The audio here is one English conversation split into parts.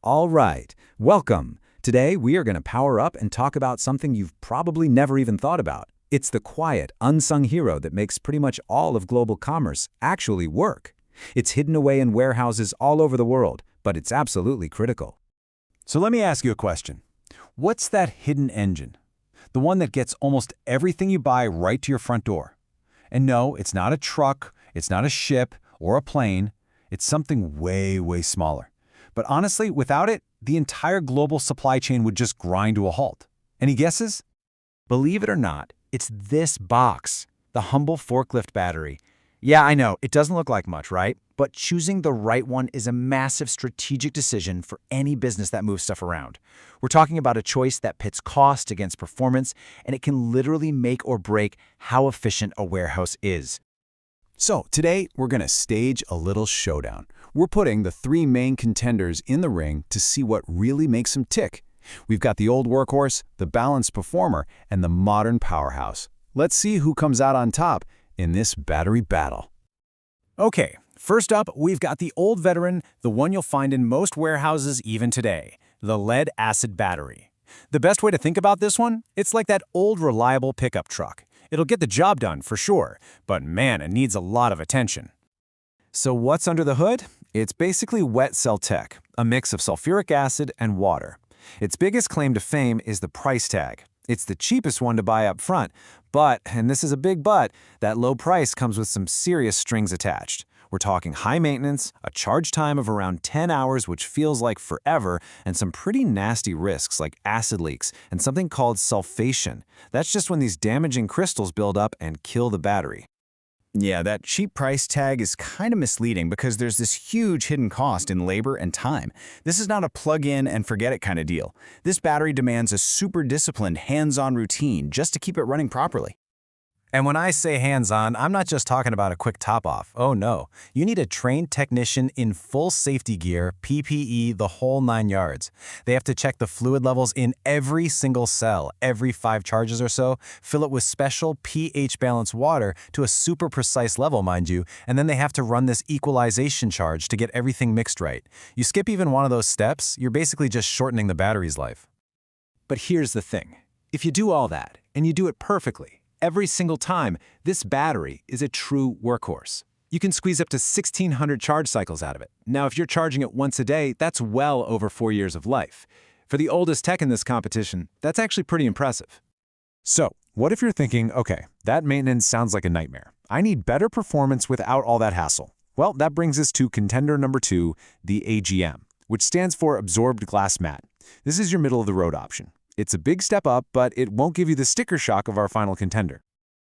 All right, welcome. Today we are going to power up and talk about something you've probably never even thought about. It's the quiet, unsung hero that makes pretty much all of global commerce actually work. It's hidden away in warehouses all over the world, but it's absolutely critical. So let me ask you a question. What's that hidden engine? The one that gets almost everything you buy right to your front door. And no, it's not a truck, it's not a ship or a plane. It's something way, way smaller. But honestly, without it, the entire global supply chain would just grind to a halt. Any guesses? Believe it or not, it's this box, the humble forklift battery. Yeah, I know, it doesn't look like much, right? But choosing the right one is a massive strategic decision for any business that moves stuff around. We're talking about a choice that pits cost against performance, and it can literally make or break how efficient a warehouse is. So today, we're going to stage a little showdown. We're putting the three main contenders in the ring to see what really makes them tick. We've got the old workhorse, the balanced performer, and the modern powerhouse. Let's see who comes out on top in this battery battle. Okay, first up, we've got the old veteran, the one you'll find in most warehouses even today, the lead-acid battery. The best way to think about this one? It's like that old reliable pickup truck. It'll get the job done for sure, but man, it needs a lot of attention. So what's under the hood? It's basically wet cell tech, a mix of sulfuric acid and water. Its biggest claim to fame is the price tag. It's the cheapest one to buy up front, but, and this is a big but, that low price comes with some serious strings attached. We're talking high maintenance, a charge time of around 10 hours, which feels like forever, and some pretty nasty risks like acid leaks and something called sulfation. That's just when these damaging crystals build up and kill the battery. Yeah, that cheap price tag is kind of misleading because there's this huge hidden cost in labor and time. This is not a plug-in and forget it kind of deal. This battery demands a super disciplined, hands-on routine just to keep it running properly. And when I say hands-on, I'm not just talking about a quick top-off. Oh no, you need a trained technician in full safety gear, PPE, the whole 9 yards. They have to check the fluid levels in every single cell, every 5 charges or so, fill it with special pH-balanced water to a super precise level, mind you, and then they have to run this equalization charge to get everything mixed right. You skip even one of those steps, you're basically just shortening the battery's life. But here's the thing. If you do all that, and you do it perfectly, every single time, this battery is a true workhorse. You can squeeze up to 1,600 charge cycles out of it. Now, if you're charging it once a day, that's well over 4 years of life. For the oldest tech in this competition, that's actually pretty impressive. So, what if you're thinking, okay, that maintenance sounds like a nightmare. I need better performance without all that hassle. Well, that brings us to contender number 2, the AGM, which stands for Absorbed Glass Mat. This is your middle-of-the-road option. It's a big step up, but it won't give you the sticker shock of our final contender.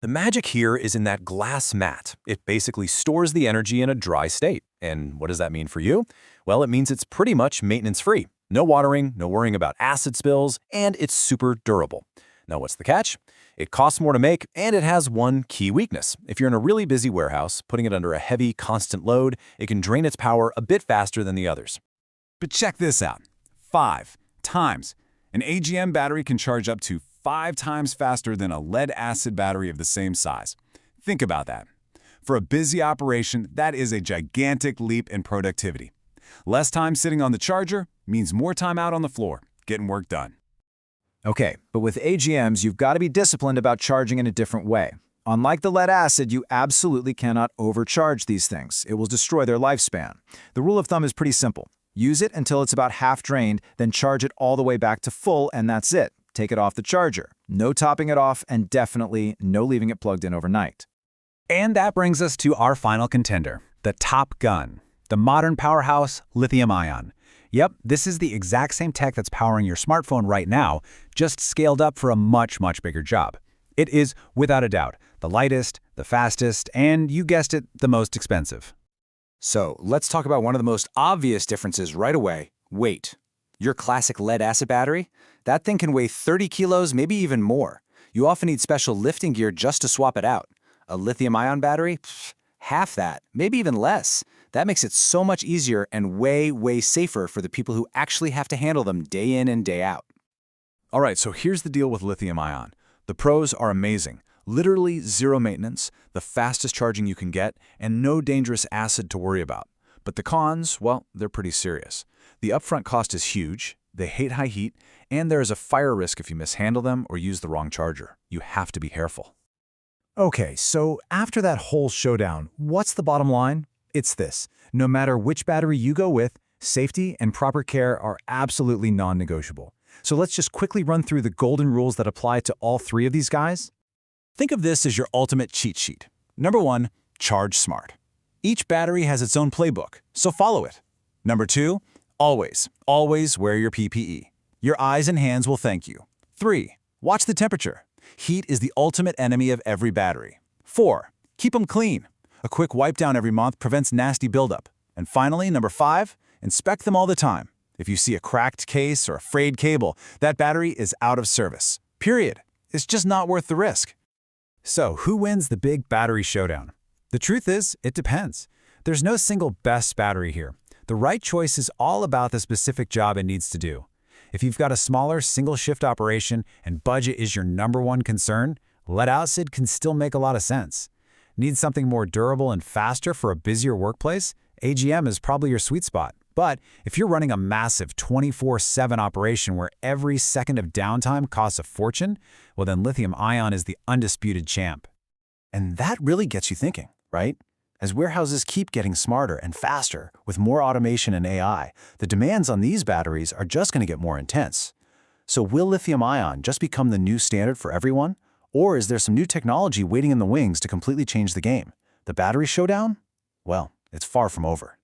The magic here is in that glass mat. It basically stores the energy in a dry state. And what does that mean for you? Well, it means it's pretty much maintenance-free. No watering, no worrying about acid spills, and it's super durable. Now, what's the catch? It costs more to make, and it has one key weakness. If you're in a really busy warehouse, putting it under a heavy, constant load, it can drain its power a bit faster than the others. But check this out. 5 times. An AGM battery can charge up to 5 times faster than a lead-acid battery of the same size. Think about that. For a busy operation, that is a gigantic leap in productivity. Less time sitting on the charger means more time out on the floor, getting work done. Okay, but with AGMs, you've got to be disciplined about charging in a different way. Unlike the lead acid, you absolutely cannot overcharge these things. It will destroy their lifespan. The rule of thumb is pretty simple. Use it until it's about half drained, then charge it all the way back to full, and that's it. Take it off the charger. No topping it off, and definitely no leaving it plugged in overnight. And that brings us to our final contender, the Top Gun, the modern powerhouse, lithium-ion. Yep, this is the exact same tech that's powering your smartphone right now, just scaled up for a much, much bigger job. It is, without a doubt, the lightest, the fastest, and you guessed it, the most expensive. So let's talk about one of the most obvious differences right away, weight. Your classic lead-acid battery? That thing can weigh 30 kilos, maybe even more. You often need special lifting gear just to swap it out. A lithium-ion battery? Pfft, half that, maybe even less. That makes it so much easier and way, way safer for the people who actually have to handle them day in and day out. All right, so here's the deal with lithium-ion. The pros are amazing. Literally zero maintenance, the fastest charging you can get, and no dangerous acid to worry about. But the cons, well, they're pretty serious. The upfront cost is huge, they hate high heat, and there is a fire risk if you mishandle them or use the wrong charger. You have to be careful. Okay, so after that whole showdown, what's the bottom line? It's this. No matter which battery you go with, safety and proper care are absolutely non-negotiable. So let's just quickly run through the golden rules that apply to all three of these guys. Think of this as your ultimate cheat sheet. Number 1, charge smart. Each battery has its own playbook, so follow it. Number 2, always wear your PPE. Your eyes and hands will thank you. 3, watch the temperature. Heat is the ultimate enemy of every battery. 4, keep them clean. A quick wipe down every month prevents nasty buildup. And finally, number 5, inspect them all the time. If you see a cracked case or a frayed cable, that battery is out of service. Period. It's just not worth the risk. So, who wins the big battery showdown? The truth is, it depends. There's no single best battery here. The right choice is all about the specific job it needs to do. If you've got a smaller single-shift operation and budget is your #1 concern, lead-acid can still make a lot of sense. Need something more durable and faster for a busier workplace? AGM is probably your sweet spot. But if you're running a massive 24/7 operation where every second of downtime costs a fortune, well then lithium-ion is the undisputed champ. And that really gets you thinking, right? As warehouses keep getting smarter and faster with more automation and AI, the demands on these batteries are just going to get more intense. So will lithium-ion just become the new standard for everyone? Or is there some new technology waiting in the wings to completely change the game? The battery showdown? Well, it's far from over.